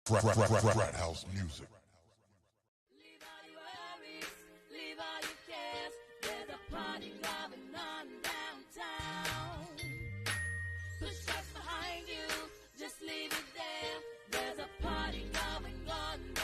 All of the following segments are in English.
Frat House Music. Leave all your worries, leave all your cares. There's a party going on downtown. Put stress behind you, just leave it there. There's a party going on downtown.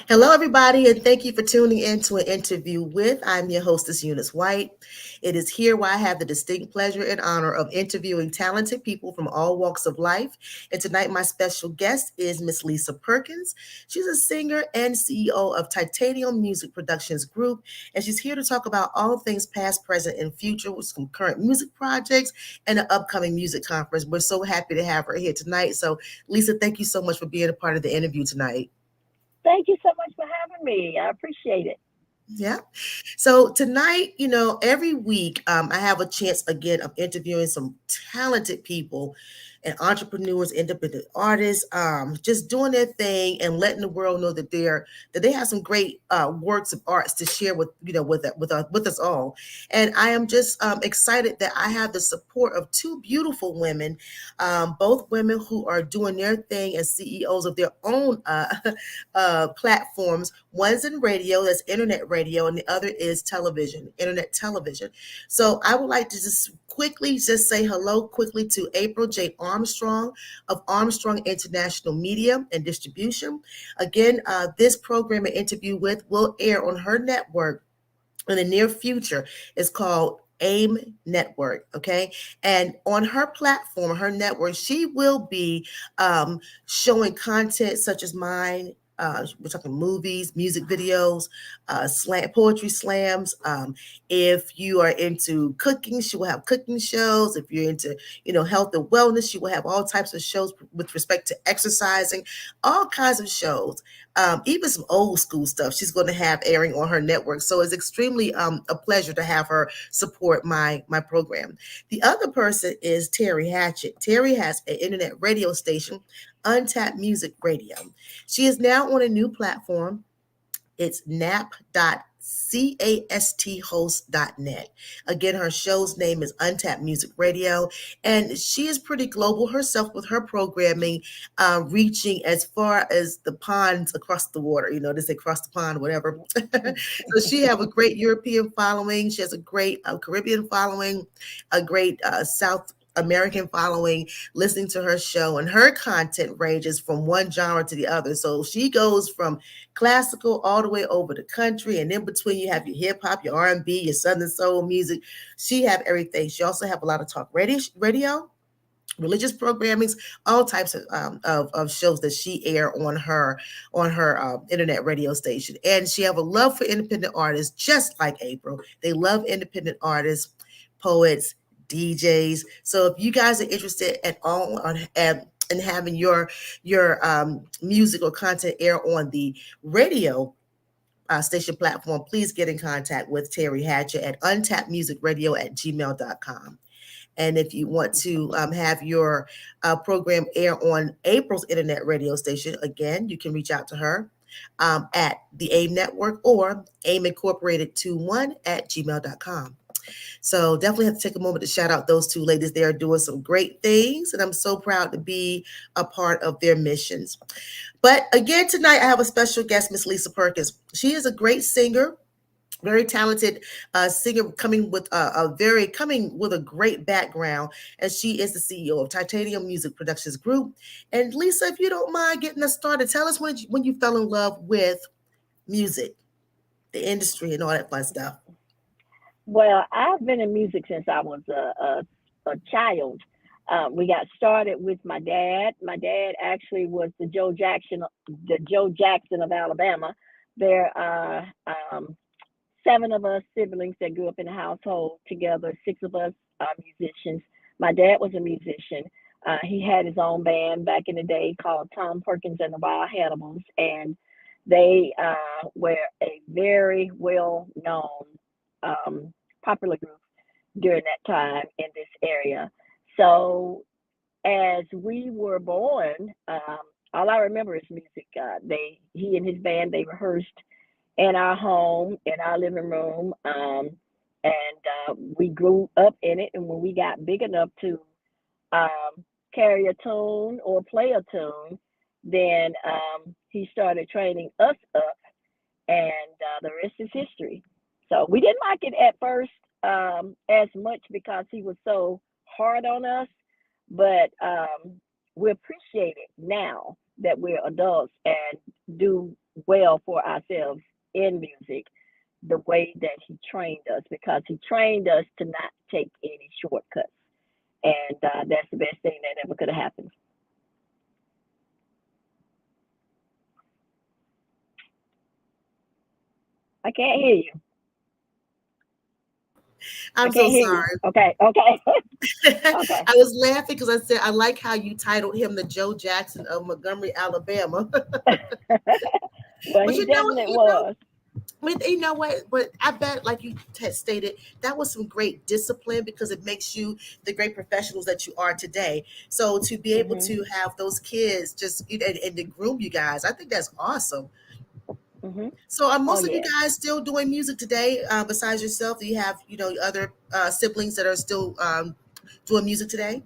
Hello, everybody, and thank you for tuning in to an interview with. I'm your hostess, Eunice White. It is here where I have the distinct pleasure and honor of interviewing talented people from all walks of life. And tonight, my special guest is Miss Lisa Perkins. She's a singer and CEO of Titanium Music Productions Group, and she's here to talk about all things past, present, and future with some current music projects and an upcoming music conference. We're so happy to have her here tonight. So, Lisa, thank you so much for being a part of the interview tonight. Thank you so much for having me. I appreciate it. Yeah. So tonight, every week I have a chance again of interviewing some talented people and entrepreneurs, independent artists, just doing their thing and letting the world know that they have some great works of arts to share with us all. And I am just excited that I have the support of two beautiful women, both women who are doing their thing as CEOs of their own platforms. One's in radio, that's internet radio, and the other is television, internet television. So I would like to just quickly just say hello quickly to April J. Armstrong of Armstrong International Media and Distribution. Again, this program and interview with will air on her network in the near future. It's called A.I.M Network, okay? And on her platform, her network, she will be showing content such as mine. We're talking movies, music videos, poetry slams. If you are into cooking, she will have cooking shows. If you're into, health and wellness, she will have all types of shows with respect to exercising, all kinds of shows. Even some old school stuff she's going to have airing on her network. So it's extremely a pleasure to have her support my program. The other person is Terry Hatchett. Terry has an internet radio station, Untapped Music Radio. She is now on a new platform. It's nap.casthost.net. Again, her show's name is Untapped Music Radio, and she is pretty global herself with her programming, reaching as far as the ponds across the water. They say across the pond, whatever. So she have a great European following. She has a great Caribbean following, a great South American following listening to her show, and her content ranges from one genre to the other. So she goes from classical all the way over the country, and in between you have your hip hop, your R&B, your southern soul music. She have everything. She also have a lot of talk radio, religious programmings, all types of shows that she air on her internet radio station. And she have a love for independent artists, just like April. They love independent artists, poets, DJs. So if you guys are interested at all in having your music or content air on the radio station platform, please get in contact with Terry Hatcher at untappedmusicradio@gmail.com. And if you want to have your program air on April's internet radio station, again, you can reach out to her at the A.I.M Network or AIM Incorporated 21@gmail.com. So definitely have to take a moment to shout out those two ladies. They are doing some great things, and I'm so proud to be a part of their missions. But again, tonight I have a special guest, Miss Lisa Perkins. She is a great singer, very talented singer coming with coming with a great background, and she is the CEO of Titanium Music Productions Group. And Lisa, if you don't mind getting us started, tell us when you fell in love with music, the industry, and all that fun stuff. Well, I've been in music since I was a child. We got started with my dad. My dad actually was the Joe Jackson of Alabama. There are seven of us siblings that grew up in a household together. Six of us are musicians. My dad was a musician. He had his own band back in the day called Tom Perkins and the Wild Hannibals, and they were a very well known popular group during that time in this area. So as we were born, all I remember is music. He and his band, they rehearsed in our home, in our living room, and we grew up in it. And when we got big enough to carry a tune or play a tune, then he started training us up, and the rest is history. So we didn't like it at first as much because he was so hard on us, but we appreciate it now that we're adults and do well for ourselves in music the way that he trained us, because he trained us to not take any shortcuts. And that's the best thing that ever could have happened. I can't hear you. I I'm so can't hear you. sorry. Okay, okay, okay. I was laughing because I said I like how you titled him the Joe Jackson of Montgomery, Alabama. Well, But he you know what? definitely was. You know what? But I bet, like you had stated, that was some great discipline because it makes you the great professionals that you are today. So to be able Mhm, to have those kids just and to groom you guys, I think that's awesome. mhm. So are Oh most of you yeah. guys still doing music today? Besides yourself, do you have other siblings that are still doing music today?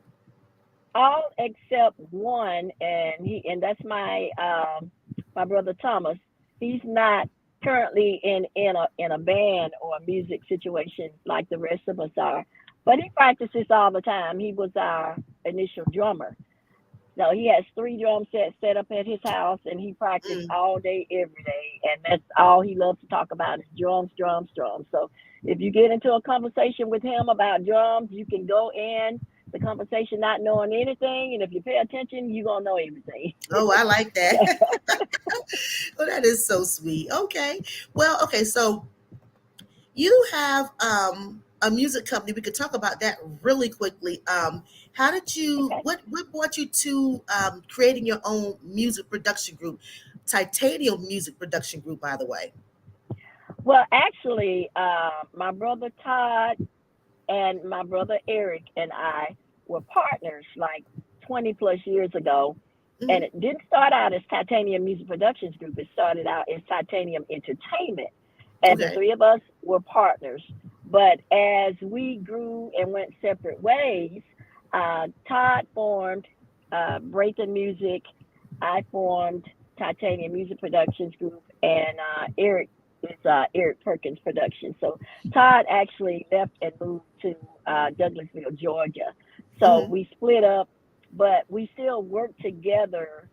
All except one, and that's my brother Thomas. He's not currently in a band or a music situation like the rest of us are, but he practices all the time. He was our initial drummer. So he has three drum sets set up at his house, and he practiced Mm. all day, every day. And that's all he loves to talk about is drums, drums, drums. So if you get into a conversation with him about drums, you can go in the conversation not knowing anything. And if you pay attention, you're going to know everything. Oh, I like that. Oh, that is so sweet. Okay. Well, okay. So you have a music company. We could talk about that really quickly. How did you? Okay. What brought you to creating your own music production group, Titanium Music Production Group? By the way. Well, actually, my brother Todd and my brother Eric and I were partners like 20 plus years ago. And Hmm. it didn't start out as Titanium Music Productions Group. It started out as Titanium Entertainment. And the Okay. three of us were partners. But as we grew and went separate ways, Todd formed Breaking Music. I formed Titanium Music Productions Group. And Eric is Eric Perkins Productions. So Todd actually left and moved to Douglasville, Georgia. So Hmm. we split up, but we still work together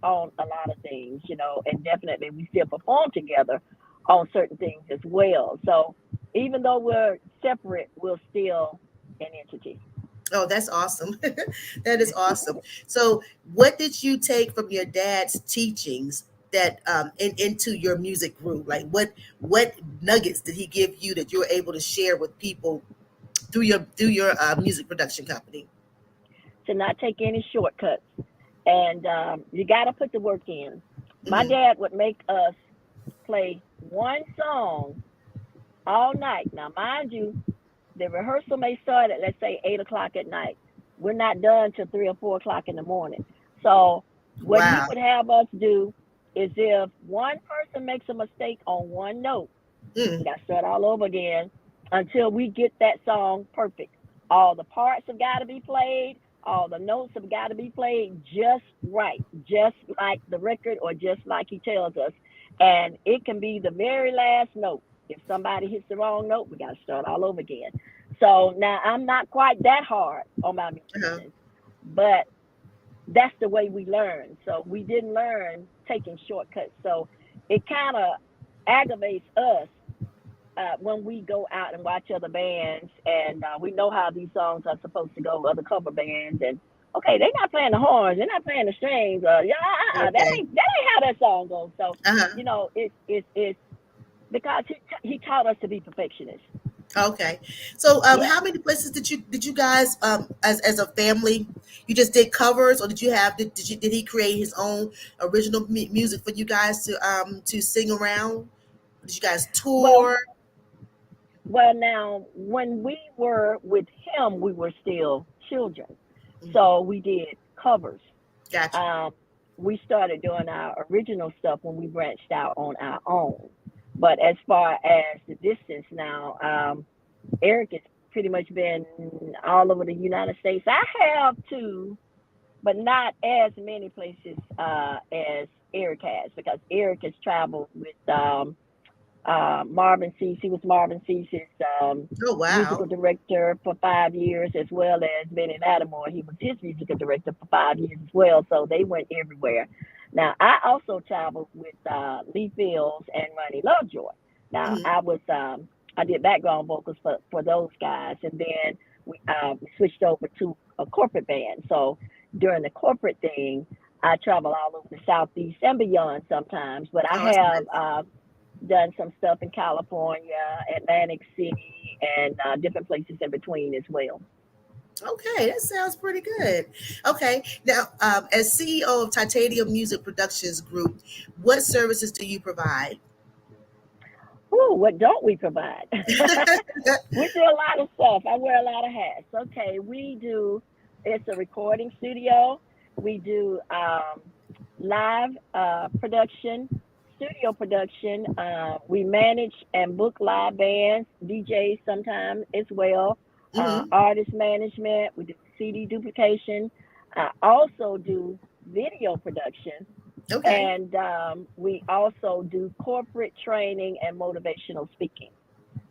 on a lot of things, and definitely we still perform together on certain things as well. So even though we're separate, we're still an entity. Oh, that's awesome. That is awesome. So, what did you take from your dad's teachings that into your music group? Like, what nuggets did he give you that you were able to share with people through your music production company? To not take any shortcuts, and you got to put the work in. My Hmm. dad would make us play one song all night. Now, mind you, the rehearsal may start at, let's say, 8 o'clock at night. We're not done till 3 or 4 o'clock in the morning. So what he Wow. would have us do is, if one person makes a mistake on one note, we Mm. got to start all over again until we get that song perfect. All the parts have got to be played. All the notes have got to be played just right, just like the record or just like he tells us. And it can be the very last note. If somebody hits the wrong note, we got to start all over again. So now I'm not quite that hard on my Uh-huh. musicians, but that's the way we learn. So we didn't learn taking shortcuts. So it kind of aggravates us when we go out and watch other bands, and we know how these songs are supposed to go, other cover bands, and okay, they're not playing the horns, they're not playing the strings, yeah, Okay. that ain't how that song goes. So Uh-huh. it's because he taught us to be perfectionists. Okay. So Yeah. how many places did you guys as a family, you just did covers, or did he create his own original music for you guys to sing around? Did you guys Well, tour? now when we were with him, we were still children, Mhm. so we did covers. Gotcha. um, we started doing our original stuff when we branched out on our own. But as far as the distance now, Eric has pretty much been all over the United States. I have too, but not as many places as Eric has, because Eric has traveled with Marvin Cease. He was Marvin Cease's Oh musical wow. director for 5 years, as well as Benny Lattimore. He was his musical director for 5 years as well. So they went everywhere. Now I also traveled with Lee Fields and Ronnie Lovejoy. Now Hmm. I did background vocals for those guys, and then we switched over to a corporate band. So during the corporate thing, I travel all over the southeast and beyond sometimes. But I Oh, that's have nice. done some stuff in California, Atlantic City, and different places in between as well. Okay, that sounds pretty good. Okay, now as CEO of Titanium Music Productions Group, what services do you provide? Ooh, what don't we provide? We do a lot of stuff. I wear a lot of hats. Okay, we do. It's a recording studio. We do live production, studio production. We manage and book live bands, DJs sometimes as well. Hmm. Artist management. We do CD duplication. I also do video production, Okay. and we also do corporate training and motivational speaking.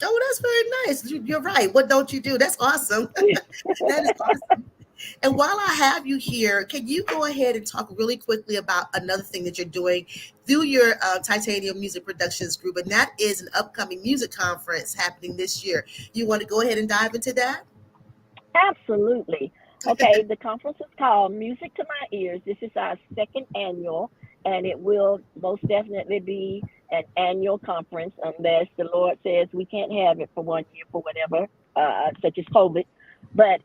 Oh, that's very nice. You're right. What don't you do? That's awesome. That is awesome. And while I have you here, can you go ahead and talk really quickly about another thing that you're doing through your Titanium Music Productions Group? And that is an upcoming music conference happening this year. You want to go ahead and dive into that? Absolutely. Okay, the conference is called Music to My Ears. This is our second annual, and it will most definitely be an annual conference unless the Lord says we can't have it for 1 year for whatever, such as COVID. But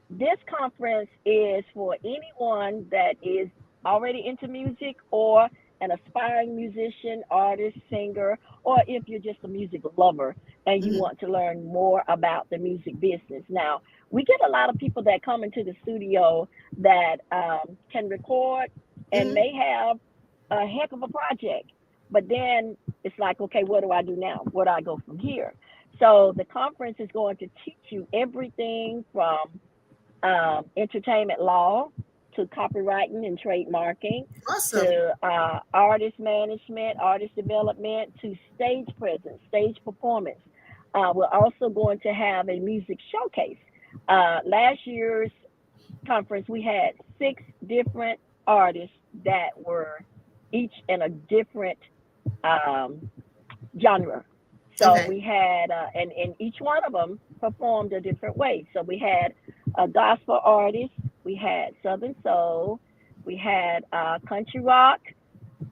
this conference is for anyone that is already into music, or an aspiring musician, artist, singer, or if you're just a music lover and you Hmm. want to learn more about the music business. Now, we get a lot of people that come into the studio that can record and Hmm. may have a heck of a project, but then it's like, okay, what do I do now? Where do I go from here? So the conference is going to teach you everything from entertainment law to copywriting and trademarking Awesome. to artist management, artist development to stage presence, stage performance. We're also going to have a music showcase. Last year's conference, we had 6 different artists that were each in a different um, genre. So Okay. we had, and each one of them performed a different way. So we had a gospel artist, we had Southern Soul, we had country rock,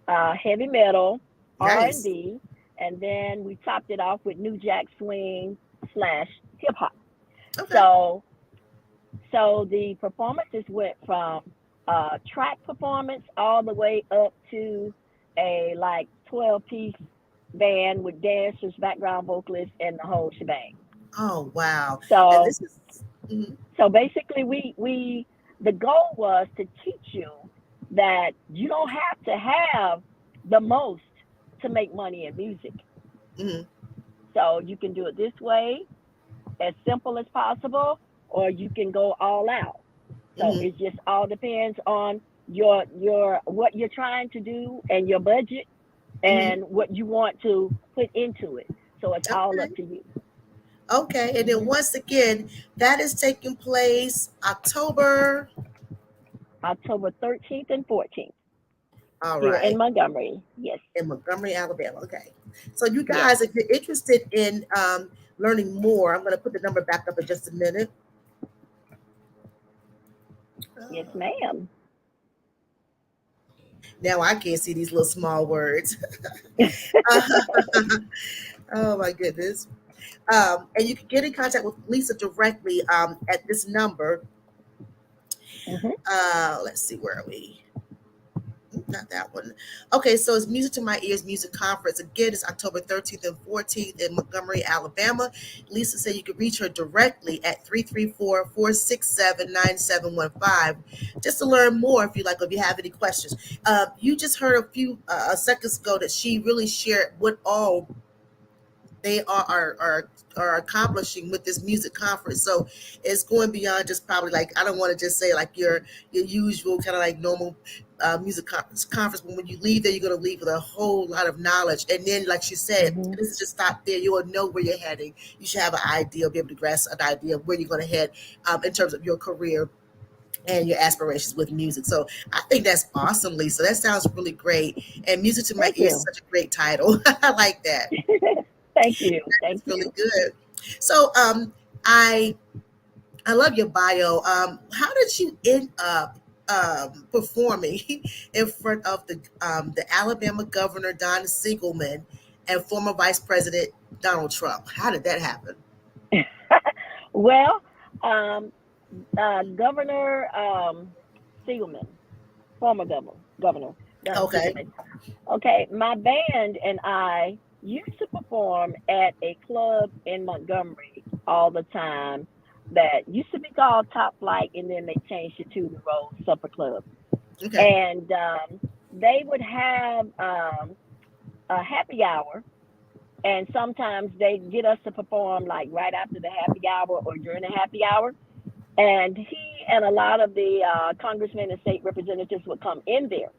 heavy metal, Nice. R&B, and then we topped it off with New Jack Swing slash hip hop. Okay. So, so the performances went from track performance all the way up to a like 12-piece band with dancers, background vocalists, and the whole shebang. Oh, wow. And So this is, mhm. so basically we the goal was to teach you that you don't have to have the most to make money in music. Mhm. So you can do it this way, as simple as possible, or you can go all out. So Mhm. it just all depends on your what you're trying to do and your budget, Hmm. and what you want to put into it. So it's all up Okay. to you. Okay. And then Hmm. once again, that is taking place October. October 13th and 14th All here in right. Montgomery. Yes, In Montgomery, Alabama. Okay. So you yes, guys, if you're interested in learning more, I'm going to put the number back up in just a minute. yes, Uh, ma'am. now I can't see these little small words. Oh my goodness. And you can get in contact with Lisa directly at this number. Hmm. Let's see, where are we? Not that one. Okay, so it's Music to My Ears Music Conference. Again, it's October 13th and 14th in Montgomery, Alabama. Lisa said you can reach her directly at 334-467-9715 just to learn more if you like, if you have any questions. You just heard a few seconds ago that she really shared what all they are accomplishing with this music conference. So it's going beyond just probably like, I don't want to just say like your usual kind of like normal music conference, but when you leave there, you're going to leave with a whole lot of knowledge. And then, like she said, Hmm. it doesn't just stop there. You will know where you're heading. You should have an idea, be able to grasp an idea of where you're going to head in terms of your career and your aspirations with music. So I think that's awesome, Lisa. That sounds really great. And Music to My Thank Ears is you. such a great title. I like that. Thank you. Thank It's really you. good. So I I love your bio. How did you end up performing in front of the Alabama Governor Don Siegelman and former Vice President Donald Trump? How did that happen? Well, um, Governor Siegelman, former governor Don Okay. Siegelman. Okay, my band and I used to perform at a club in Montgomery all the time that used to be called Top Flight, and then they changed it to the Rose Supper Club. Okay. And they would have a happy hour, and sometimes they'd get us to perform like right after the happy hour or during the happy hour. And he and a lot of the congressmen and state representatives would come in there.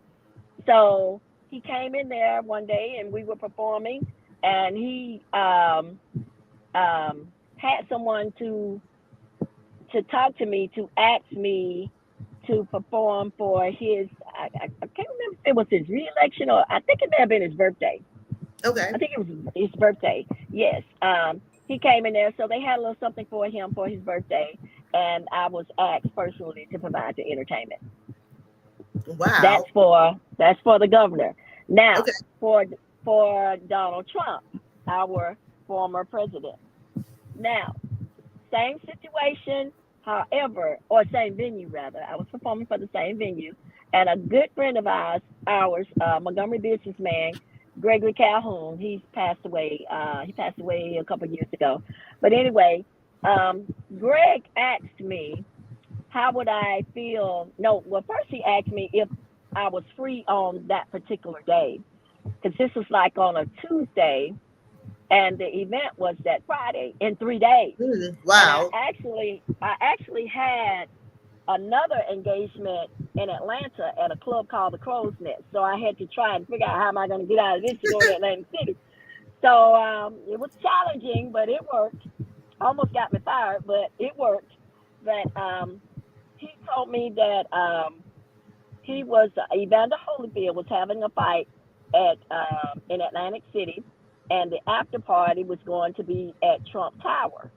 So he came in there one day and we were performing, and he had someone to talk to me, to ask me to perform for his. I can't remember if it was his reelection, or I think it may have been his birthday. Okay. I think it was his birthday. Yes. He came in there, so they had a little something for him for his birthday, and I was asked personally to provide the entertainment. That's Wow. for the governor. Now, Okay. for for Donald Trump, our former president. Now, same situation, however, or same venue rather. I was performing for the same venue, and a good friend of ours, Montgomery businessman Gregory Calhoun. He's passed away. He passed away a couple of years ago. But anyway, Greg asked me how would I feel. No, well, first he asked me if I was free on that particular day, because this was like on a Tuesday, and the event was that Friday in 3 days. And I Wow. actually, I actually had another engagement in Atlanta at a club called the Crow's Nest. So I had to try and figure out how am I going to get out of this to go to Atlantic City. So it was challenging, but it worked. Almost got me fired, but it worked. But he told me that he was Evander Holyfield was having a fight at in Atlantic City, and the after party was going to be at Trump Tower.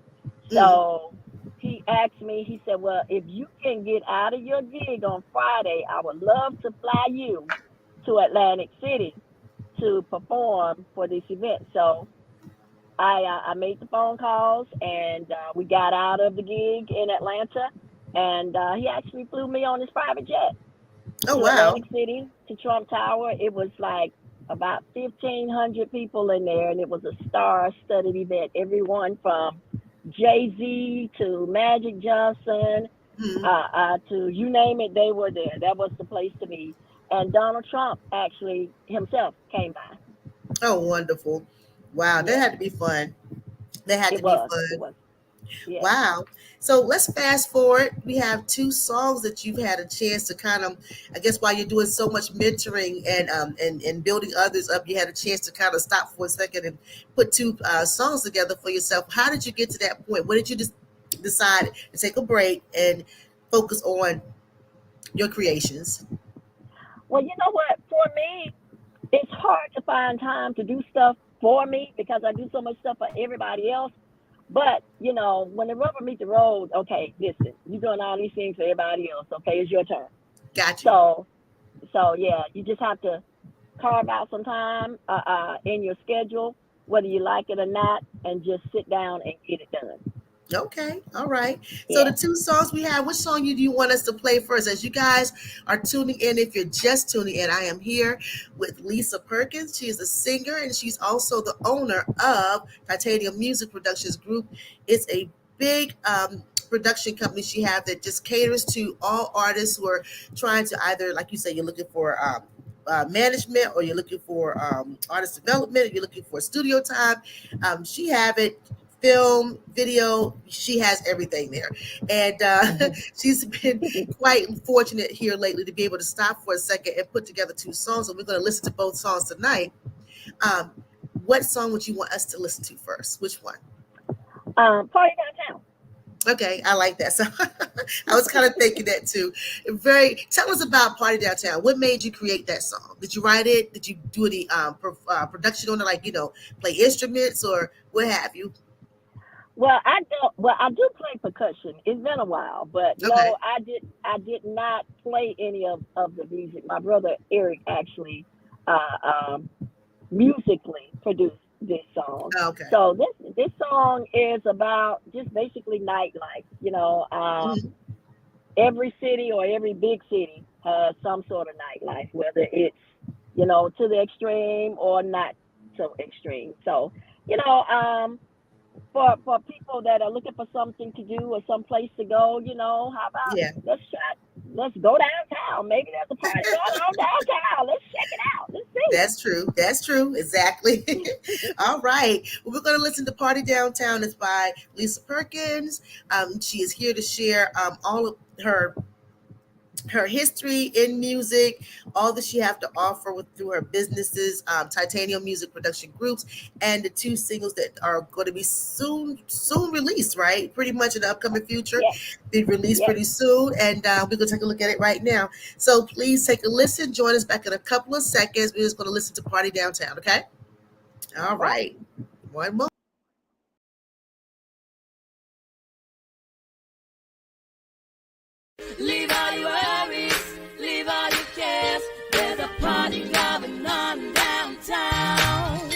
Mm. So he asked me. He said, "Well, if you can get out of your gig on Friday, I would love to fly you to Atlantic City to perform for this event." So I made the phone calls, and we got out of the gig in Atlanta, and he actually flew me on his private jet Oh to wow. Atlantic City to Trump Tower. It was like about 1,500 people in there, and it was a star-studded event. Everyone from Jay Z to Magic Johnson Mm. to you name it, they were there. That was the place to be. And Donald Trump actually himself came by. Oh, wonderful. Wow, that Yes, had to be fun. That had it to be was. It fun. was. Yeah. Wow. So let's fast forward. We have two songs that you've had a chance to kind of, I guess, while you're doing so much mentoring and building others up, you had a chance to kind of stop for a second and put two songs together for yourself. How did you get to that point? When did you just decide to take a break and focus on your creations? Well, you know what? For me, it's hard to find time to do stuff for me because I do so much stuff for everybody else. But you know, when the rubber meets the road, okay, listen, you're doing all these things for everybody else. Okay, it's your turn. Got you. So yeah, you just have to carve out some time in your schedule, whether you like it or not, and just sit down and get it done. Okay, all right. So the Yeah. two songs we have, which song do you want us to play first? As you guys are tuning in, if you're just tuning in, I am here with Lisa Perkins. She is a singer and she's also the owner of Titanium Music Productions Group. It's a big production company she has that just caters to all artists who are trying to either, like you say, you're looking for management, or you're looking for artist development, or you're looking for studio time. She have it, film, video, she has everything there. And Mhm. she's been quite fortunate here lately to be able to stop for a second and put together two songs. And we're going to listen to both songs tonight. Um, what song would you want us to listen to first? Which one? Party downtown. Okay, I like that. So I was kind of thinking that too. Tell us about Party Downtown. What made you create that song? Did you write it? Did you do any production on it, like, play instruments or what have you? Well, I don't. Well, I do play percussion. It's been a while, but Okay. no, I did. I did not play any of the music. My brother Eric actually uh, um, musically produced this song. Okay. So this song is about just basically nightlife. Mhm. Every city or every big city has some sort of nightlife, whether it's to the extreme or not so extreme. So you know, for people that are looking for something to do or some place to go, how about Yeah. let's go downtown. Maybe there's a party going on downtown. Let's check it out. Let's see. That's true. That's true. Exactly. All right. Well, we're going to listen to Party Downtown. It's by Lisa Perkins. She is here to share all of her history in music, all that she has to offer through her businesses, Titanium Music Production Groups, and the two singles that are going to be soon released, right? Pretty much in the upcoming future, Yes, be released yes. pretty soon, and we're going to take a look at it right now. So please take a listen. Join us back in a couple of seconds. We're just going to listen to Party Downtown, okay? All All right. right. One more. Leave all your worries, leave all your cares. There's a party going on downtown.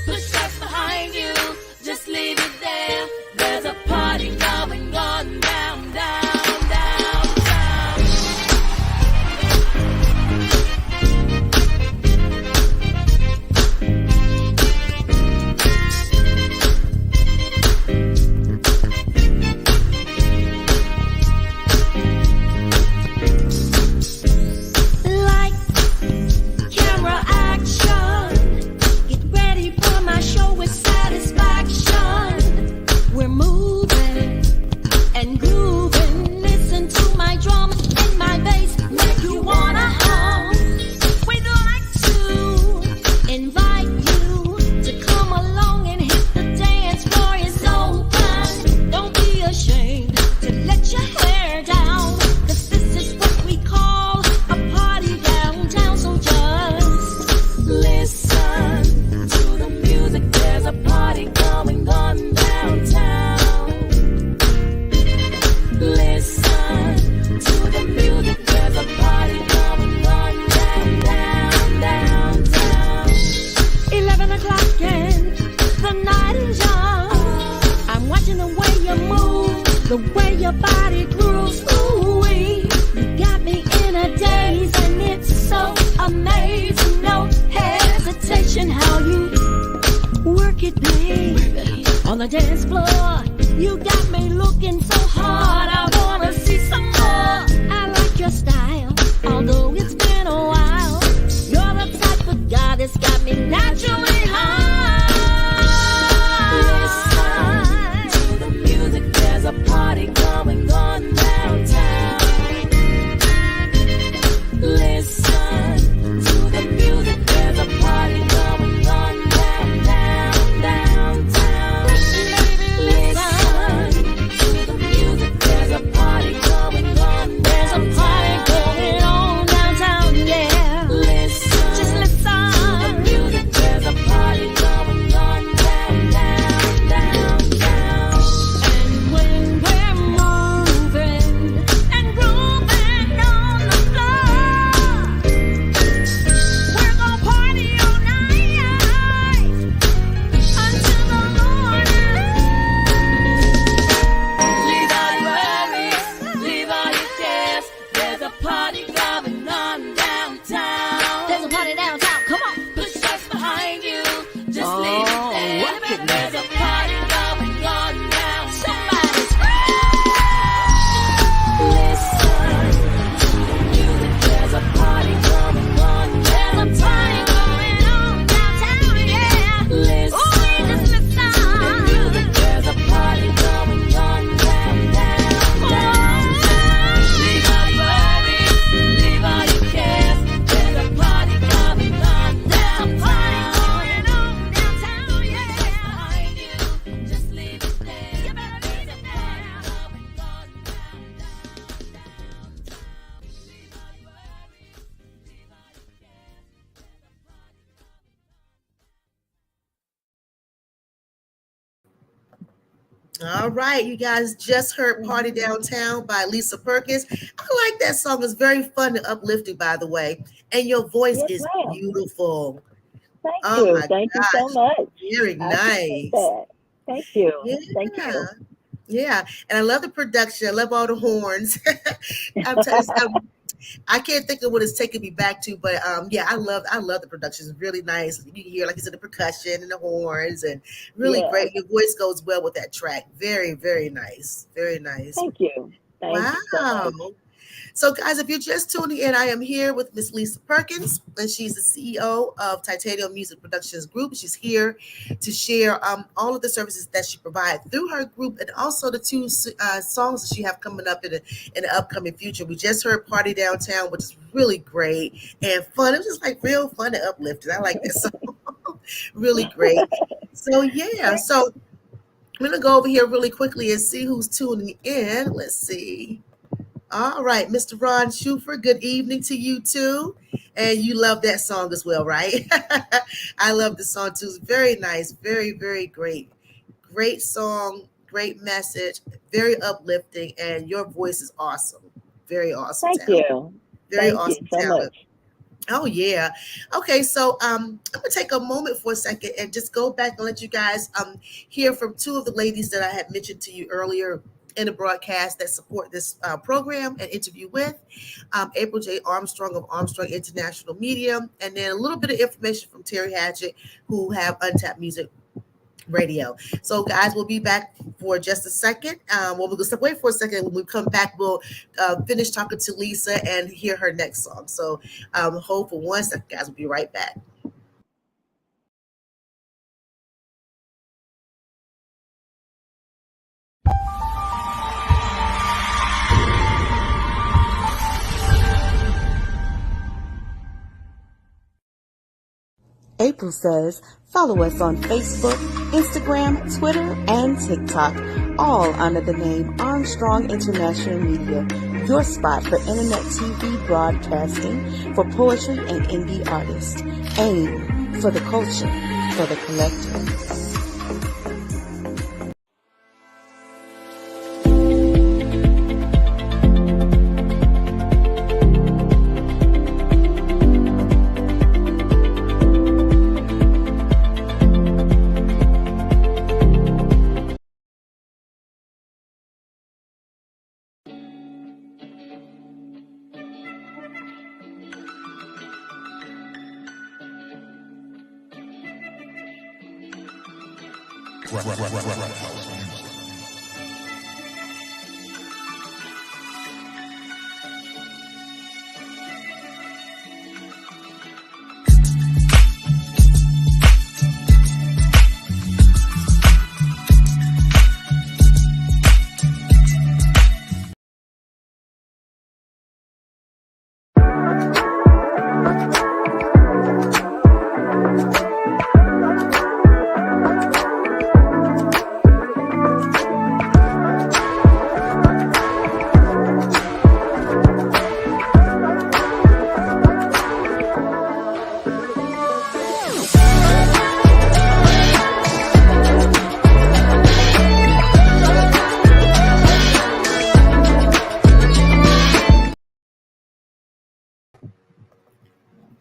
Push what's behind you, just leave it there. There's a party going on downtown. All right, you guys just heard Party Mhm. Downtown by Lisa Perkins. I like that song. It's very fun and uplifting, by the way. And your voice Yes, is ma'am. beautiful. Thank Oh you. my Thank you so gosh, much. very I appreciate nice. that. Thank you. Thank Yeah, you. yeah. And I love the production. I love all the horns. I'm telling you, I can't think of what it's taking me back to, but yeah, I love the production. It's really nice. You can hear, like you said, the percussion and the horns, and really Yes. great. Your voice goes well with that track. Very, very nice. Very nice. Thank you. Thank you so Wow. much. So, guys, if you're just tuning in, I am here with Miss Lisa Perkins, and she's the CEO of Titanium Music Productions Group. She's here to share all of the services that she provides through her group, and also the two songs that she have coming up in the upcoming future. We just heard "Party Downtown," which is really great and fun. It was just like real fun and uplifting. I like that song. Really great. So, yeah. Thank So I'm gonna go over here really quickly and see who's tuning in. Let's see. All right, Mr. Ron Schufer, good evening to you too. And you love that song as well, right? I love the song too. It's very nice, very, very great. Great song, great message, very uplifting, and your voice is awesome. Very awesome thank talent. you. Very Thank you awesome so much. talent. Oh yeah. Okay, so I'm gonna take a moment for a second and just go back and let you guys hear from two of the ladies that I had mentioned to you earlier in the broadcast that support this program and interview with April J. Armstrong of Armstrong International Media, and then a little bit of information from Terry Hatchett, who have Untapped Music Radio. So, guys, we'll be back for just a second. Well, we'll just wait for a second. When we come back, we'll finish talking to Lisa and hear her next song. So, hold for 1 second, guys. We'll be right back. April says, follow us on Facebook, Instagram, Twitter, and TikTok, all under the name Armstrong International Media, your spot for internet TV broadcasting for poetry and indie artists. AIM, for the culture, for the collective. House music.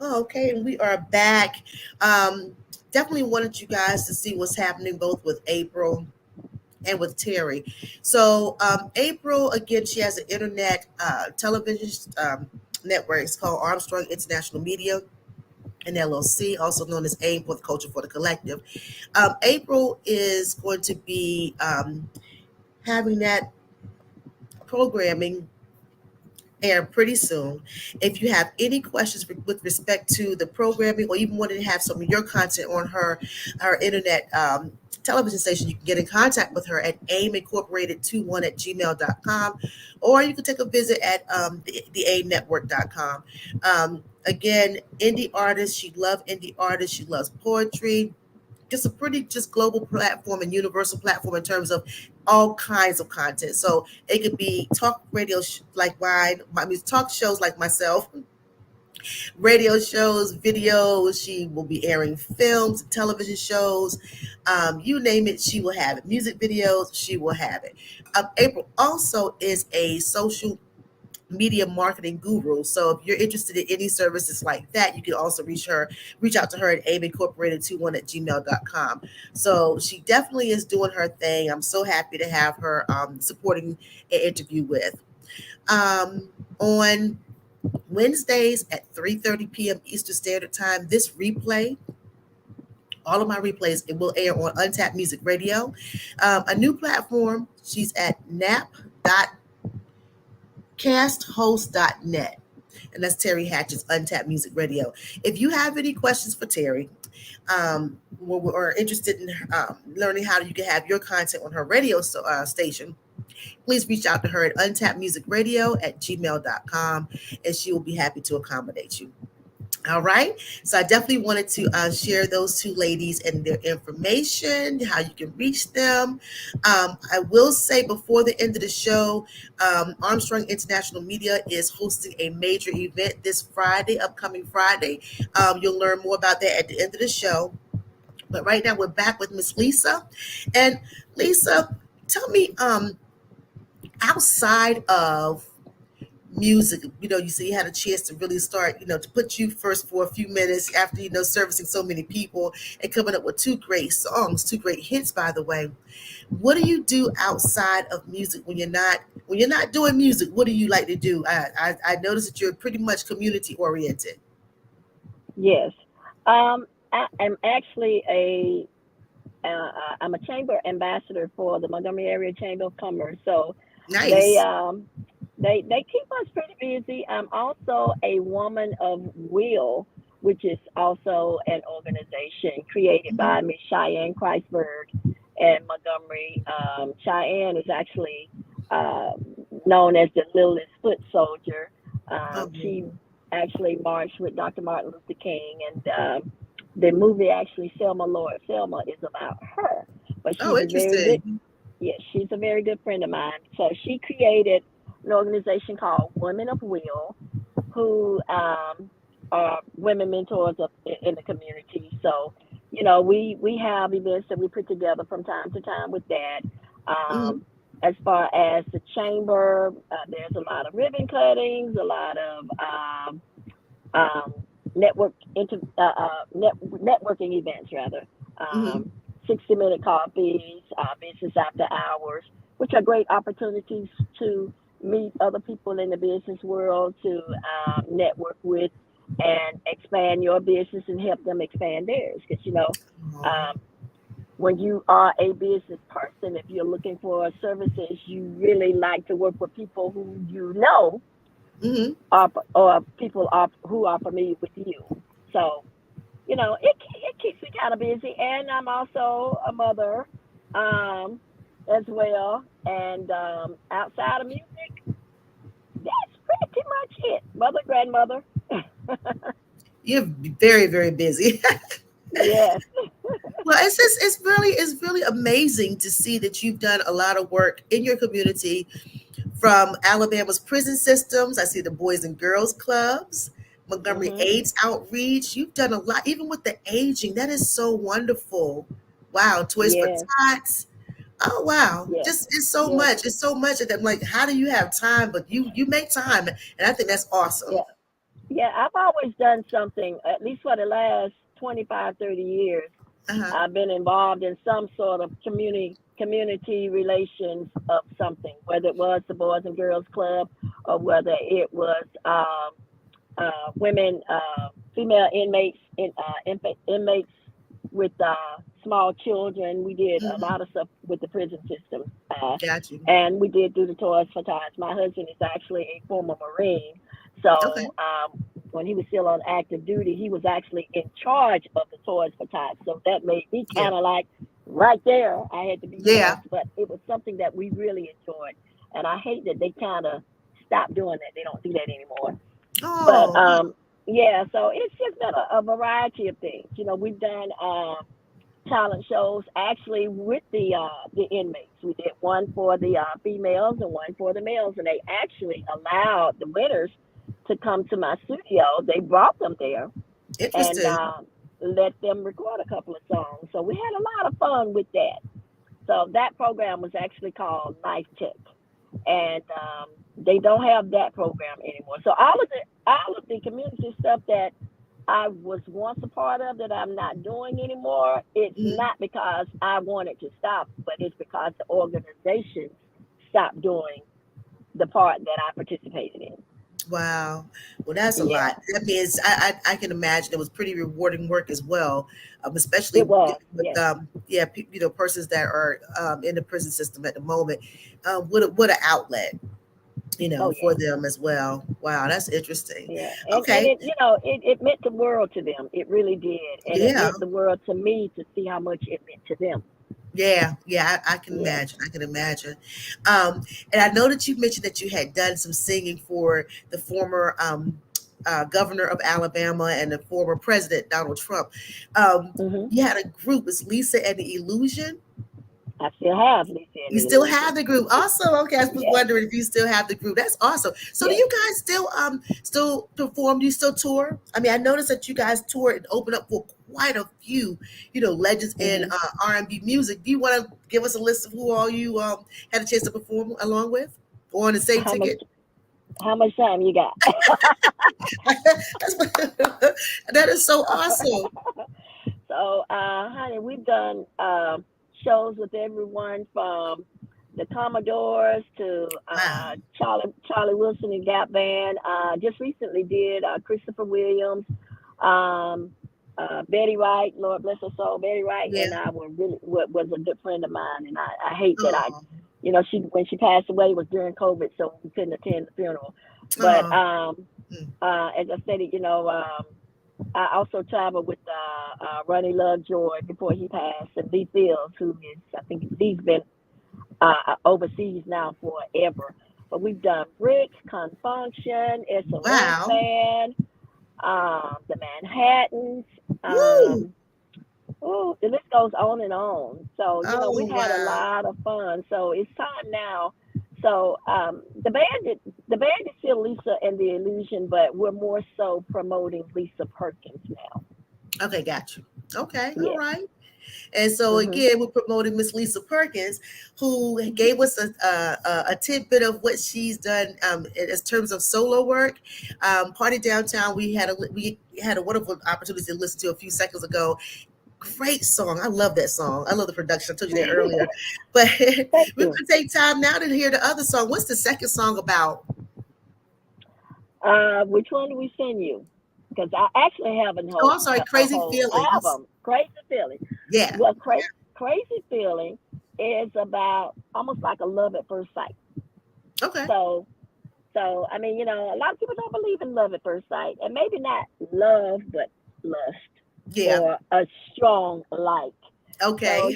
Oh, okay, and we are back. Um, Definitely wanted you guys to see what's happening both with April and with Terry. So, April, again, she has an internet television network. It's called Armstrong International Media and LLC, also known as AIM for the Culture for the Collective. April is going to be having that programming air pretty soon. If you have any questions with respect to the programming, or even wanting to have some of your content on her internet television station, you can get in contact with her at aimincorporated21 at gmail.com, or you can take a visit at the aimnetwork.com. Again, indie artists, she loves indie artists, she loves poetry, just a pretty just global platform and universal platform in terms of all kinds of content. So it could be talk radio like mine, I mean talk shows like myself, radio shows, videos. She will be airing films, television shows. You name it, she will have it. Music videos, she will have it. April also is a social media marketing guru. So if you're interested in any services like that, you can also reach out to her at aimincorporated21 at gmail.com. So she definitely is doing her thing. I'm so happy to have her supporting an interview with. On Wednesdays at 3:30 p.m. Eastern Standard Time, this replay, all of my replays, it will air on Untapped Music Radio. A new platform, she's at nap.casthost.net. And that's Terry Hatch's Untapped Music Radio. If you have any questions for Terry, or interested in learning how you can have your content on her radio station, please reach out to her at untappedmusicradio at gmail.com, and she will be happy to accommodate you. All right. So I definitely wanted to share those two ladies and their information, how you can reach them. I will say before the end of the show, Armstrong International Media is hosting a major event this Friday, upcoming Friday. You'll learn more about that at the end of the show. But right now we're back with Miss Lisa. And Lisa, tell me, outside of music, you say you had a chance to really start, to put you first for a few minutes after, servicing so many people and coming up with two great songs, two great hits, by the way. What do you do outside of music when you're not doing music? What do you like to do? I noticed that you're pretty much community oriented. Yes. I am actually I'm a chamber ambassador for the Montgomery Area Chamber of Commerce. So they Nice. they keep us pretty busy. I'm also a woman of will, which is also an organization created Mhm. by Miss Cheyenne Kreisberg and Montgomery. Cheyenne is actually uh, known as the Littlest Foot Soldier. She Oh, actually marched with Dr. Martin Luther King, and the movie actually Selma Lord Selma is about her. But oh, she's a very good, interesting. yes, she's a very good friend of mine. So she created an organization called Women of Will, who are women mentors in the community. So, we have events that we put together from time to time with that. Hmm. Um, as far as the chamber, there's a lot of ribbon cuttings, a lot of um, networking events rather. Hmm. Um, 60-minute coffees, business after hours, which are great opportunities to meet other people in the business world, to network with and expand your business and help them expand theirs. Because, um, when you are a business person, if you're looking for services, you really like to work with people who Hmm. are, or people are who are familiar with you. So, it keeps me kind of busy. And I'm also a mother um, as well. And outside of music, that's pretty much it. Mother, grandmother. You're very, very busy. Yes. Well, it's really amazing to see that you've done a lot of work in your community, from Alabama's prison systems. I see the Boys and Girls Clubs, Montgomery Hmm. AIDS outreach. You've done a lot, even with the aging. That is so wonderful. Wow, Toys for Yes. Tots. Oh wow, Yes. just it's so Yes. much. It's so much that I'm like, how do you have time? But you make time, and I think that's awesome. Yeah. Yeah. I've always done something, at least for the last 25, 30 years. Uh huh. I've been involved in some sort of community relations of something, whether it was the Boys and Girls Club or whether it was women, female inmates, inmates with small children. We did a Hmm. lot of stuff with the prison system, Got you. and we did do the Toys for Tots. My husband is actually a former Marine, Okay. so when he was still on active duty, he was actually in charge of the Toys for Tots. So that made me Yeah. kind of like right there. I had to be Yeah. blessed, but it was something that we really enjoyed, and I hate that they kind of stopped doing that. They don't do that anymore. But Oh. yeah, so it's just been a variety of things. We've done talent shows actually with the inmates. We did one for the females and one for the males, and they actually allowed the winners to come to my studio. They brought them there and Interesting. let them record a couple of songs. So we had a lot of fun with that. So that program was actually called Life Tech, and they don't have that program anymore. So all of the community stuff that I was once a part of that I'm not doing anymore, it's not because I wanted to stop, but it's because the organization stopped doing the part that I participated in. Wow. Well, that's a Yeah, lot. That means I can imagine it was pretty rewarding work as well, especially it was. with Yes. persons that are in the prison system at the moment. What an outlet, Oh for yeah. them as well. Wow, that's interesting. Yeah, and Okay. it it meant the world to them. It really did, and it Yeah. meant the world to me to see how much it meant to them. Yeah, yeah, I can Yeah. imagine. I can imagine. And I know that you mentioned that you had done some singing for the former governor of Alabama and the former president Donald Trump. Um, Hmm. you had a group. It's Lisa and the Illusion. I still have Lisa and You the still have Illusion. the group. Awesome. Okay, I was Yes, wondering if you still have the group. That's awesome. So do yes. you guys still perform? Do you still tour? I mean, I noticed that you guys toured and opened up for quite a few, legends in Hmm. R&B music. Do you want to give us a list of who all you had a chance to perform along with, or on the same How much ticket? how much time you got? That's that is so awesome. So, honey, we've done shows with everyone from the Commodores to Wow. Charlie Wilson and Gap Band. Just recently did Christopher Williams, um, Betty Wright, Lord bless her soul. Betty Wright Yeah. and I were really was a good friend of mine, and I hate that Oh. she when she passed away it was during COVID, so we couldn't attend the funeral. But Oh. Mm. as I said, I also traveled with Ronnie Lovejoy before he passed, and Lee Fields, who is, I think he's been overseas now forever. But we've done Bricks, Confunction, SOS Wow. Band, the Manhattans. Woo. Oh, the list goes on and on. So, Oh we've had a wow. lot of fun. So it's time now. So the band is still Lisa and the Illusion, but we're more so promoting Lisa Perkins now. Okay, got you. Okay, all Yeah. right. And so Hmm. again, we're promoting Miss Lisa Perkins, who gave us a tidbit of what she's done in terms of solo work. Party Downtown, we had a wonderful opportunity to listen to a few seconds ago. Great song. I love that song. I love the production. I told you that earlier. But Thank we're going you. to take time now to hear the other song. What's the second song about? Which one do we send you? Because I actually have Oh, I'm sorry. a Crazy whole Feelings. album, Crazy Feeling. Yeah. Well, Crazy Feeling is about almost like a love at first sight. Okay. So, I mean, a lot of people don't believe in love at first sight, and maybe not love, but lust Yeah. or a strong like. So Okay.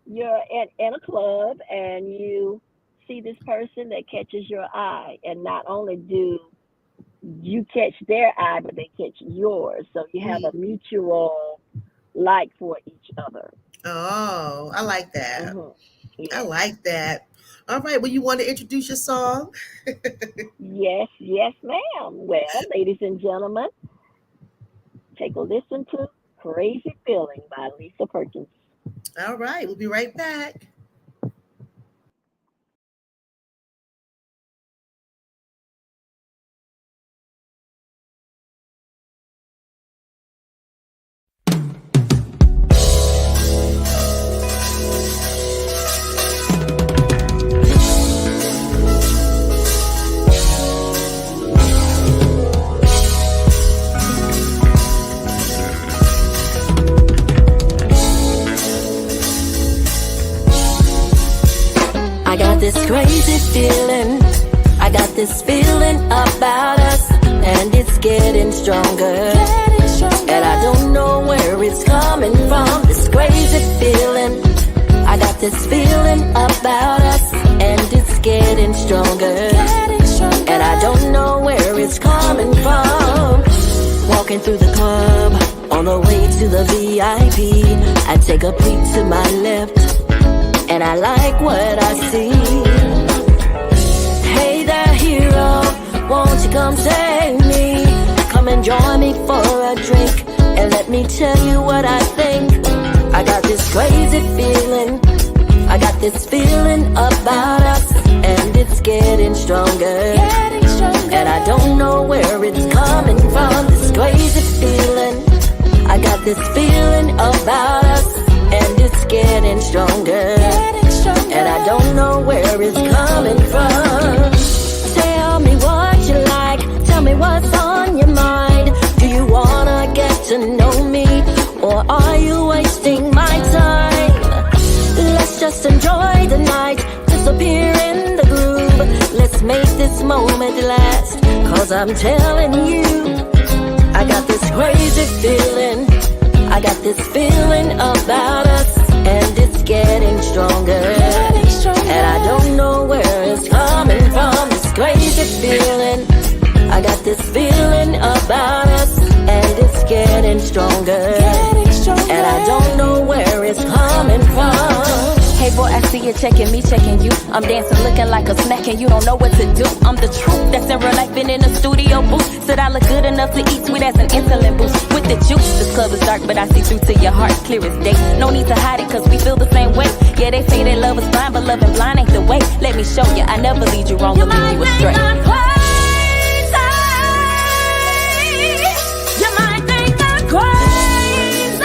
you're in a club and you see this person that catches your eye, and not only do you catch their eye, but they catch yours. So you have a mutual like for each other. Oh, I like that. Hmm. I Yes, like that. All right. Well, you want to introduce your song? yes, yes, ma'am. Well, ladies and gentlemen, take a listen to "Crazy Feeling" by Lisa Perkins. All right. We'll be right back. I got this crazy feeling. I got this feeling about us, and it's getting stronger. And I don't know where it's coming from. This crazy feeling. I got this feeling about us, and it's getting stronger. And I don't know where it's coming from. Walking through the club, on the way to the VIP. I take a peek to my left, and I like what I see. Hey there, hero, Won't you come save me? Come and join me for a drink, and let me tell you what I think. I got this crazy feeling, I got this feeling about us, and it's getting stronger. And I don't know where it's coming from, this crazy feeling. I got this feeling about us, and it's getting stronger. And I don't know where it's coming from. Tell me what you like, tell me what's on your mind. Do you wanna get to know me, or are you wasting my time? Let's just enjoy the night, disappear in the groove. Let's make this moment last, cause I'm telling you, I got this crazy feeling, I got this feeling about us, and it's getting stronger. And I don't know where it's coming from, this crazy feeling. I got this feeling about us, and it's getting stronger. And I don't know where it's coming from. Hey boy, I see you checking me, checking you. I'm dancing, looking like a snack, and you don't know what to do. I'm the truth, that's in real life, been in a studio booth. Said I look good enough to eat, sweet as an insulin boost. With the juice, this club is dark, but I see through to your heart, clear as day. No need to hide it, cause we feel the same way. Yeah, they say that love is blind, but loving blind ain't the way. Let me show you, I never lead you wrong or lead you astray. You might think I'm crazy.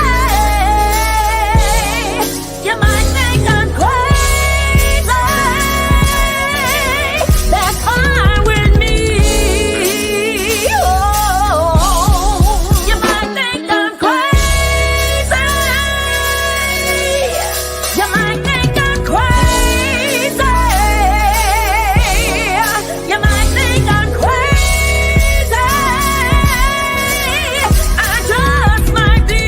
You might think I'm crazy. That's fine with me. Oh, you might think I'm crazy. You might think I'm crazy. You might think I'm crazy. I just might be.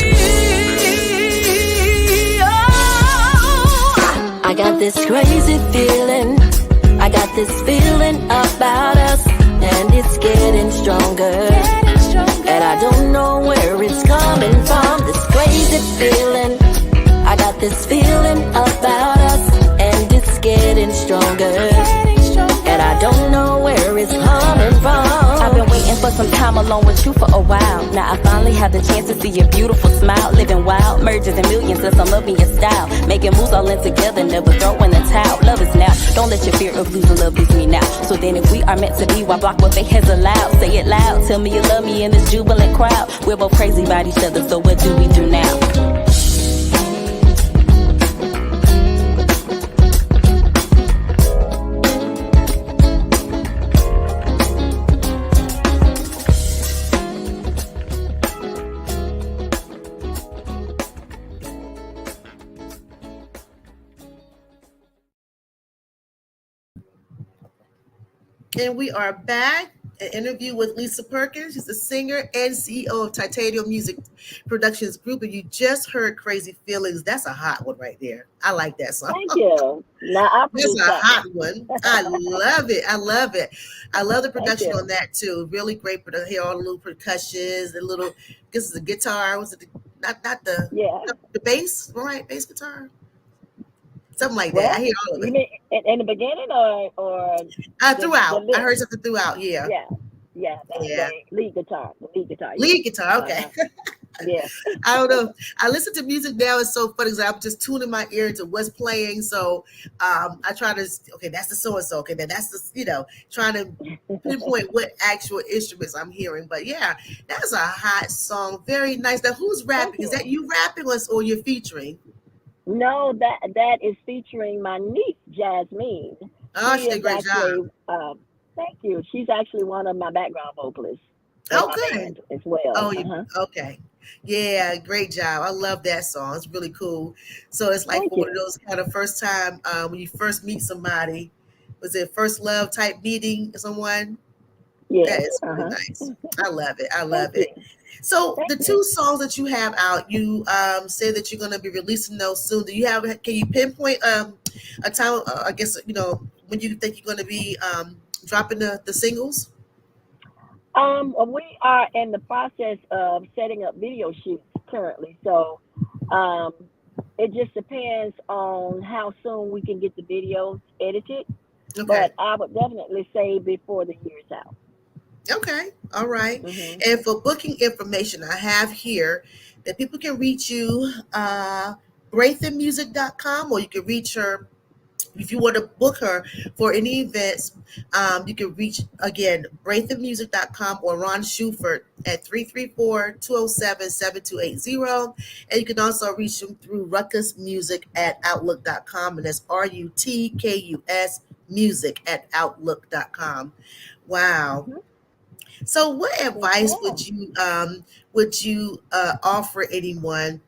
Oh, I got this crazy feeling, I got this feeling about us, and it's getting stronger. And I don't know where it's coming from, this crazy feeling. I got this feeling about us, and it's getting stronger. And I don't know where it's coming from. I've been waiting for some time alone with you for a while. Now I finally have the chance to see your beautiful smile. Living wild, mergers and millions, since I'm loving your style. Making moves all in together, never throwing the towel. Love is now, don't let your fear of losing love lose me now. So then if we are meant to be, why block what fate has allowed? Say it loud, tell me you love me in this jubilant crowd. We're both crazy about each other, so what do we do now? And we are back. An interview with Lisa Perkins. She's the singer and CEO of Titanium Music Productions Group. And you just heard Crazy Feelings. That's a hot one right there. I like that song. Thank you. Now I That's produced a that hot one. I love it. I love it. I love the production you. on that too. Really great. But I hear all the little percussions, the little. This is a guitar. Was it not the Yeah. the bass? Right, bass guitar. Something like Well, that. I hear all of you it. mean in the beginning or Throughout. I lift? heard something throughout. Yeah. Yeah, the Yeah. lead guitar, the lead guitar. Yeah. Lead guitar. Okay. Yeah. I don't know. I listen to music now. It's so funny because I'm just tuning my ear to what's playing. So I try to, okay, that's the so-and-so. Okay, then that's the, trying to pinpoint what actual instruments I'm hearing. But yeah, that's a hot song. Very nice. Now, who's rapping? Is that you rapping or you're featuring? No, that is featuring my niece Jasmine. Oh, She she did a is great actually job. thank you. She's actually one of my background vocalists in Oh, my good. band as well. Oh, okay. Yeah, great job. I love that song. It's really cool. So it's like Thank one of you. those kind of first time when you first meet somebody, was it first love type meeting someone? That Yes. is really nice. I love it. I Thank love you. it. So the Thank you. two songs that you have out, you say that you're going to be releasing those soon. Do you have? Can you pinpoint a time? I guess when you think you're going to be dropping the singles. We are in the process of setting up video shoots currently. So um, it just depends on how soon we can get the videos edited. Okay. But I would definitely say before the year's out. Okay. All right. Mm-hmm. And for booking information, I have here that people can reach you, braithenmusic.com, or you can reach her if you want to book her for any events. You can reach, again, braithenmusic.com or Ron Schufert at 334-207-7280. And you can also reach him through ruckusmusic at outlook.com. And that's RUTKUS music at outlook.com. Wow. Mm-hmm. So what Yes, advice ma'am. would you offer anyone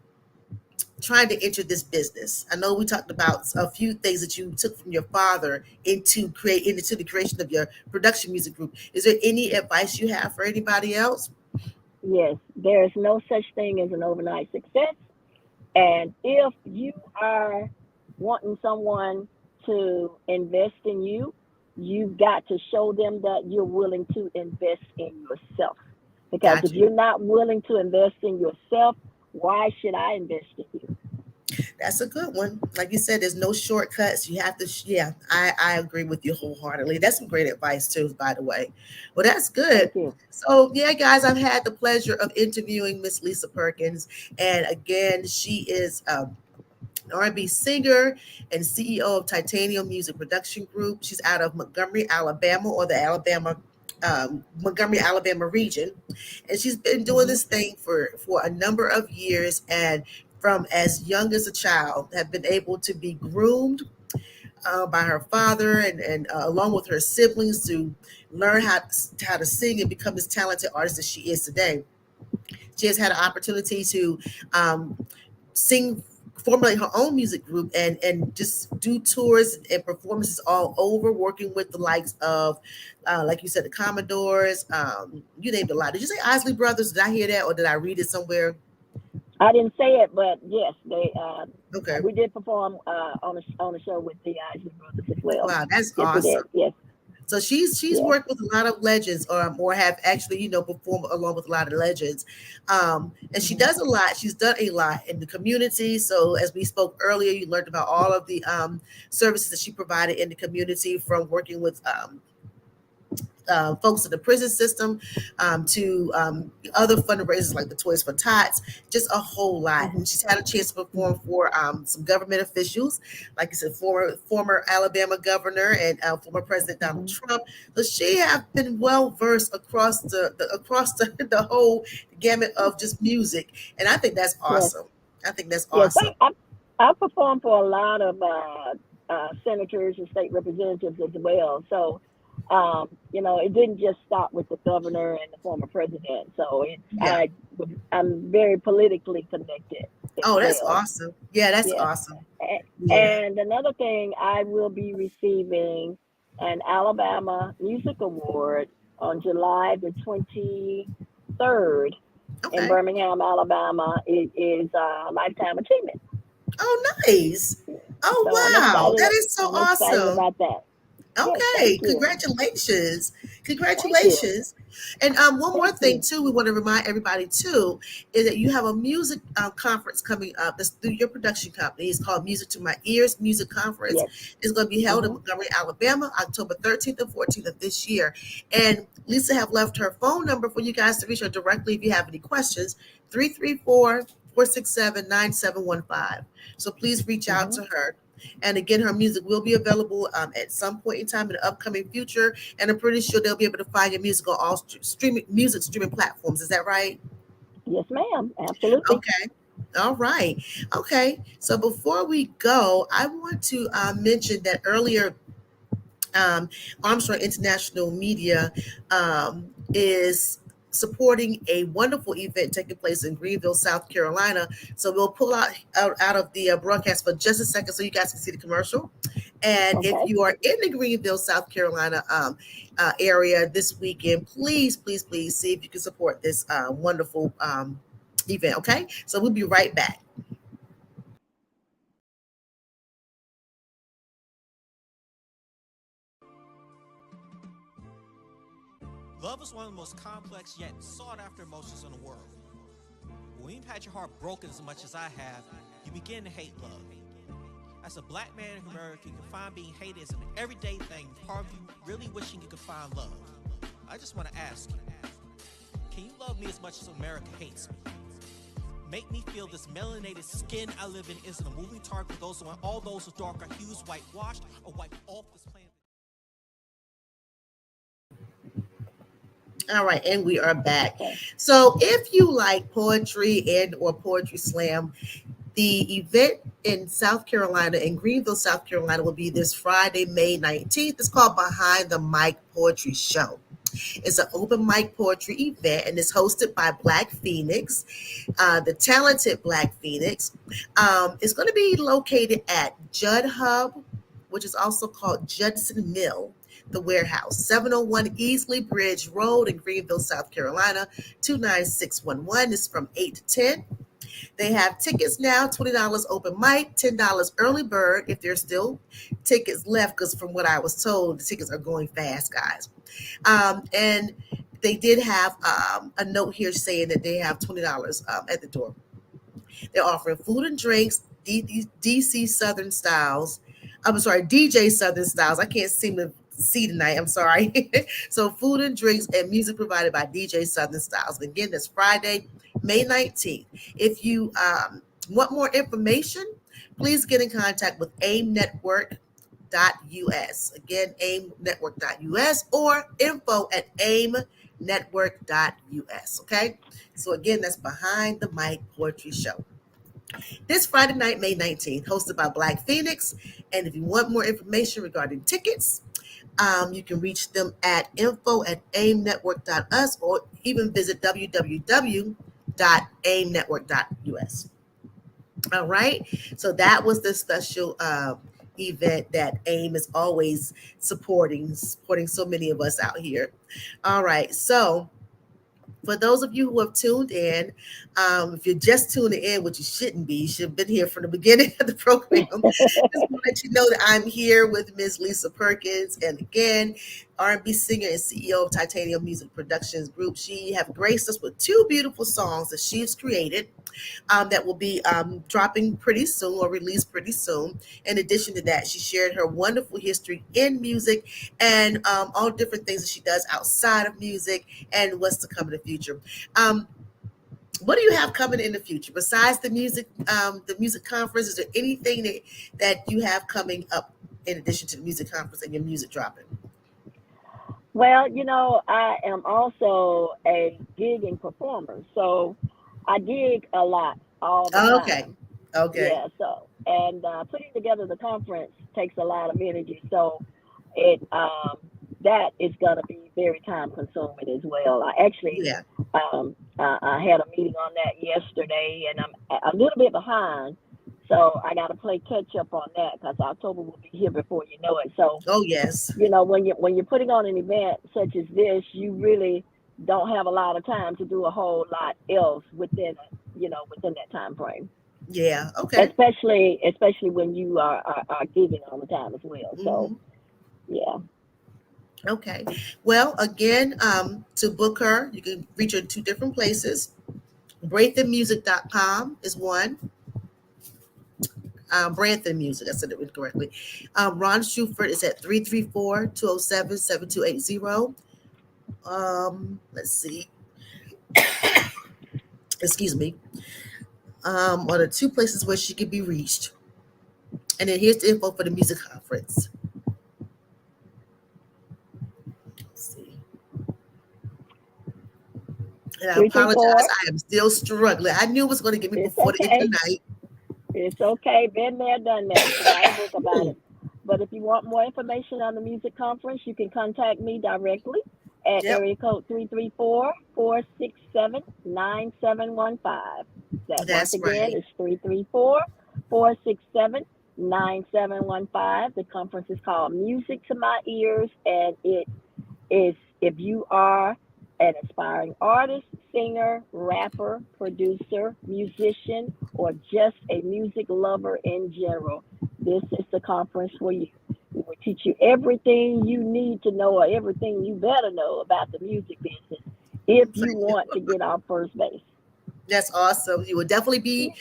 trying to enter this business? I know we talked about a few things that you took from your father into the creation of your production music group. Is there any advice you have for anybody else? Yes, there's no such thing as an overnight success. And if you are wanting someone to invest in you, you've got to show them that you're willing to invest in yourself. Because if Got you. you're not willing to invest in yourself, why should I invest in you? That's a good one. Like you said, there's no shortcuts. You have to, yeah, I agree with you wholeheartedly. That's some great advice too, by the way. Well, that's good. Thank you. So, yeah, guys, I've had the pleasure of interviewing Miss Lisa Perkins. And again, she is R&B singer and CEO of Titanium Music Production Group. She's out of Montgomery, Alabama, or the Montgomery, Alabama region, and she's been doing Hmm. this thing for a number of years. And from as young as a child, have been able to be groomed by her father and along with her siblings to learn how to sing and become this talented artist that she is today. She has had an opportunity to um, sing, formulate her own music group, and just do tours and performances all over, working with the likes of like you said, the Commodores. You named a lot. Did you say Isley Brothers? Did I hear that, or did I read it somewhere? I didn't say it, but yes, they Okay. we did perform on a show with the Isley Brothers as well. Wow, that's Yes, we did. awesome. Yes, So she's yes. worked with a lot of legends, or have actually performed along with a lot of legends, and she Hmm. does a lot. She's done a lot in the community. So as we spoke earlier, you learned about all of the services that she provided in the community, from working with folks in the prison system, to other fundraisers like the Toys for Tots, just a whole lot. Hmm. And she's had a chance to Hmm. perform for some government officials, like I said, former Alabama governor and former President Donald Hmm. Trump. So she has been well versed across the whole gamut of just music, and I think that's Yes, awesome. I think that's yes. awesome. I performed for a lot of senators and state representatives as well. So, it didn't just stop with the governor and the former president. So Yeah. I'm very politically connected as Oh, that's well. awesome. Yeah, that's Yes. awesome. Yeah. And another thing, I will be receiving an Alabama Music Award on July the 23rd in Okay. Birmingham, Alabama. It is a lifetime achievement. Oh, nice. Oh, So wow. That is so I'm excited awesome. about that. Yes, thank Okay, you. congratulations. Thank you. Congratulations. And one more Thank thing you. too, we want to remind everybody too, is that you have a music conference coming up that's through your production company. It's called Music to My Ears Music Conference. Yes. It's going to be held in Hmm. Montgomery, Alabama, October 13th and 14th of this year. And Lisa have left her phone number for you guys to reach her directly if you have any questions. 334-467-9715. So please reach out Hmm. to her. And again, her music will be available at some point in time in the upcoming future. And I'm pretty sure they'll be able to find your music on all streaming platforms. Is that right? Yes, ma'am. Absolutely. Okay. All right. Okay. So before we go, I want to mention that earlier, um, Armstrong International Media is supporting a wonderful event taking place in Greenville, South Carolina. So we'll pull out of the broadcast for just a second so you guys can see the commercial. And if Okay. you are in the Greenville, South Carolina area this weekend, please, please, please see if you can support this wonderful event. Okay. So we'll be right back. Love is one of the most complex yet sought after emotions in the world. When you've had your heart broken as much as I have, you begin to hate love. As a black man in America, you can find being hated as an everyday thing, part of you really wishing you could find love. I just want to ask you, can you love me as much as America hates me? Make me feel this melanated skin I live in isn't a moving target for those who want all those with darker hues whitewashed or wiped off this planet. All right, and we are back. Okay. So if you like poetry and or poetry slam, the event in South Carolina, in Greenville, South Carolina, will be this Friday, May 19th. It's called Behind the Mic Poetry Show. It's an open mic poetry event, and it's hosted by Black Phoenix, the talented Black Phoenix. It's going to be located at Judd Hub, which is also called Judson Mill, the warehouse, 701 Easley Bridge Road in Greenville, South Carolina, 29611. It's from 8 to 10. They have tickets now, $20 open mic, $10 early bird if there's still tickets left, because from what I was told, the tickets are going fast, guys. And they did have a note here saying that they have $20 at the door. They're offering food and drinks, DC Southern Styles. I'm sorry, DJ Southern Styles. I can't seem to see tonight. I'm sorry. So food and drinks and music provided by DJ Southern Styles. And again, that's Friday, May 19th. If you want more information, please get in contact with AIM Network.us. Again, AIMnetwork.us or info@AIMnetwork.us. Okay. So again, that's Behind the Mic Poetry Show. This Friday night, May 19th, hosted by Black Phoenix. And if you want more information regarding tickets, you can reach them at info@aimnetwork.us or even visit www.aimnetwork.us. All right. So that was the special event that AIM is always supporting so many of us out here. All right. So for those of you who have tuned in, if you're just tuning in, which you shouldn't be, you should have been here from the beginning of the program. Just want to let you know that I'm here with Ms. Lisa Perkins, and again, R&B singer and CEO of Titanium Music Productions Group. She have graced us with two beautiful songs that she's created that will be dropping pretty soon or released pretty soon. In addition to that, she shared her wonderful history in music and all different things that she does outside of music and what's to come in the future. What do you have coming in the future besides the music conference? Is there anything that you have coming up in addition to the music conference and your music dropping? Well, I am also a gigging performer, so I gig a lot all the Okay. time. Okay. Yeah, so and putting together the conference takes a lot of energy, so it that is gonna be very time consuming as well. I actually Yeah. I had a meeting on that yesterday, and I'm a little bit behind, so I got to play catch up on that because October will be here before you know it. So Oh, yes. when you're putting on an event such as this, you really don't have a lot of time to do a whole lot else within that time frame. Yeah. Okay. Especially when you are giving all the time as well. So yeah. Okay. Well, again, to book her, you can reach her in two different places. BraithenMusic.com is one. Brantham Music, I said it correctly. Ron Schufert is at 334-207-7280. Let's see. Excuse me. Are the two places where she can be reached. And then here's the info for the music conference. Let's see. And I apologize. I am still struggling. I knew it was going to get me before the end of the night. It's okay. Been there, done that. So I book about it. But if you want more information on the music conference, you can contact me directly at area code 334-467-9715. Once again, it's 334-467-9715. The conference is called Music to My Ears, and it is, if you are an aspiring artist, singer, rapper, producer, musician, or just a music lover in general, this is the conference for you. We will teach you everything you need to know or everything you better know about the music business if you want to get off first base. That's awesome. You will definitely be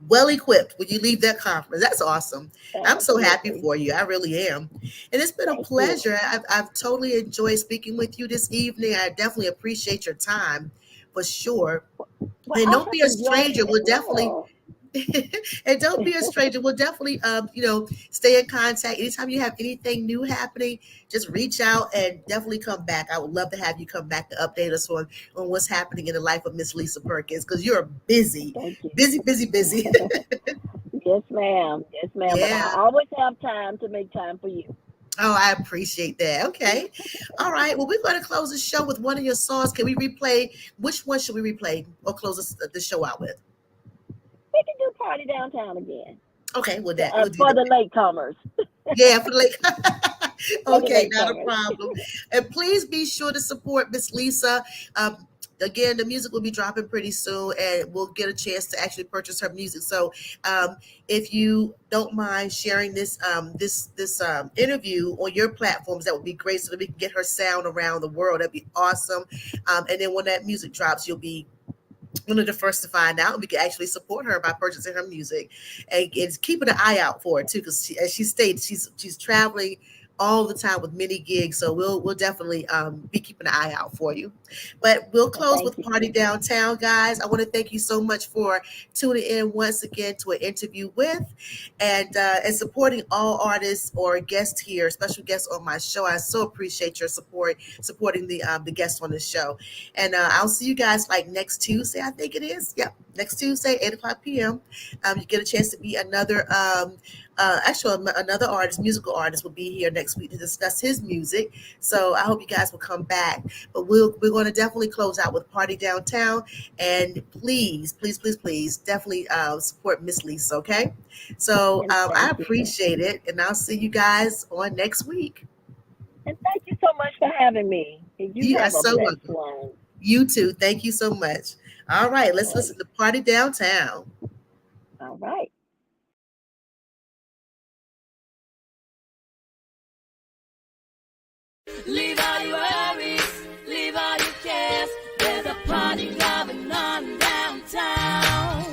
well equipped when you leave that conference. That's awesome. I'm so happy Absolutely. for you. I really am. And it's been a Thank you. pleasure. I've totally enjoyed speaking with you this evening. I definitely appreciate your time for sure. Well, And I don't have be a enjoyed stranger. it as We'll definitely well. and don't be a stranger. We'll definitely, stay in contact. Anytime you have anything new happening, just reach out and definitely come back. I would love to have you come back to update us on what's happening in the life of Miss Lisa Perkins because you're busy, Thank you. busy, busy, busy. Yes, ma'am. Yes, ma'am. But I Yeah. always have time to make time for you. Oh, I appreciate that. Okay. All right. Well, we're going to close the show with one of your songs. Can we replay? Which one should we replay or close the show out with? We can do party downtown again Okay. We'll do for that. the latecomers. Yeah, for like For the okay, not a latecomers. problem. And please be sure to support Miss Lisa. Again, the music will be dropping pretty soon, and we'll get a chance to actually purchase her music. So, if you don't mind sharing this interview on your platforms, that would be great, so that we can get her sound around the world. That'd be awesome. And then when that music drops, you'll be one of the first to find out. We can actually support her by purchasing her music, and it's keeping an eye out for it too, because as she stated, she's traveling all the time with many gigs. So we'll definitely be keeping an eye out for you. But we'll Well, close thank with you. Party Downtown, guys. I want to thank you so much for tuning in once again to an interview with and supporting all artists or guests here, special guests on my show. I so appreciate your support, supporting the guests on the show. And I'll see you guys like next Tuesday, I think it is. Yep, next Tuesday, 8 o'clock p.m. You get a chance to be another artist, musical artist, will be here next week to discuss his music. So I hope you guys will come back. But we're going to definitely close out with Party Downtown. And please, please, please, please, definitely support Miss Lisa. Okay. So And I thank you. appreciate it, and I'll see you guys on next week. And thank you so much for having me. And you You are have a so blessed welcome. one. You too. Thank you so much. All right, let's All listen to Party Downtown. right. Leave all your worries, leave all your cares. There's a party going on downtown.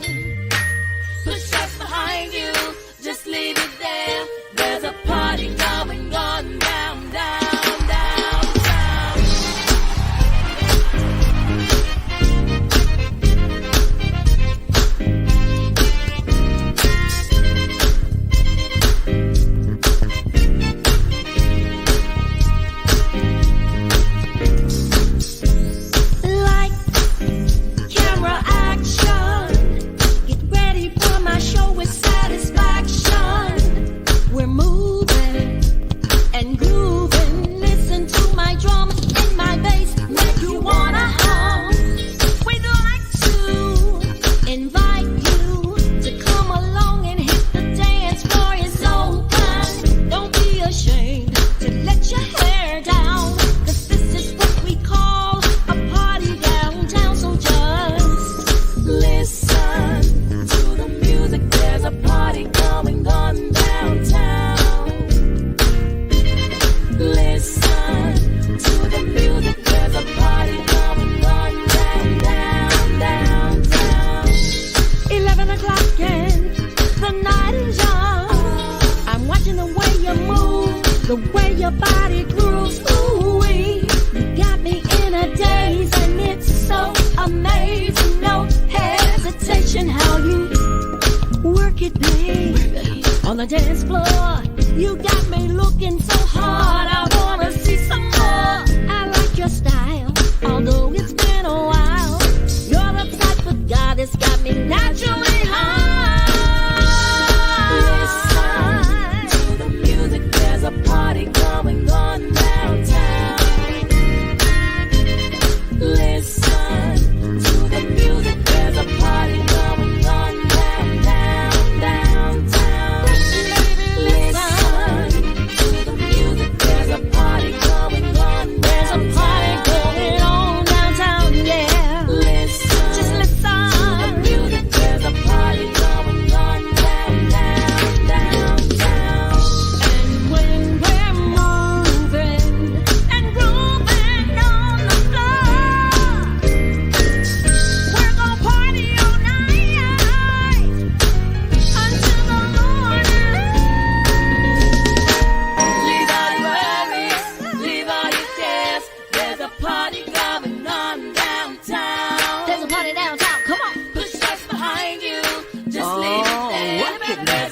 Put stress behind you, just leave it there. There's a party going on downtown. There's a Pick me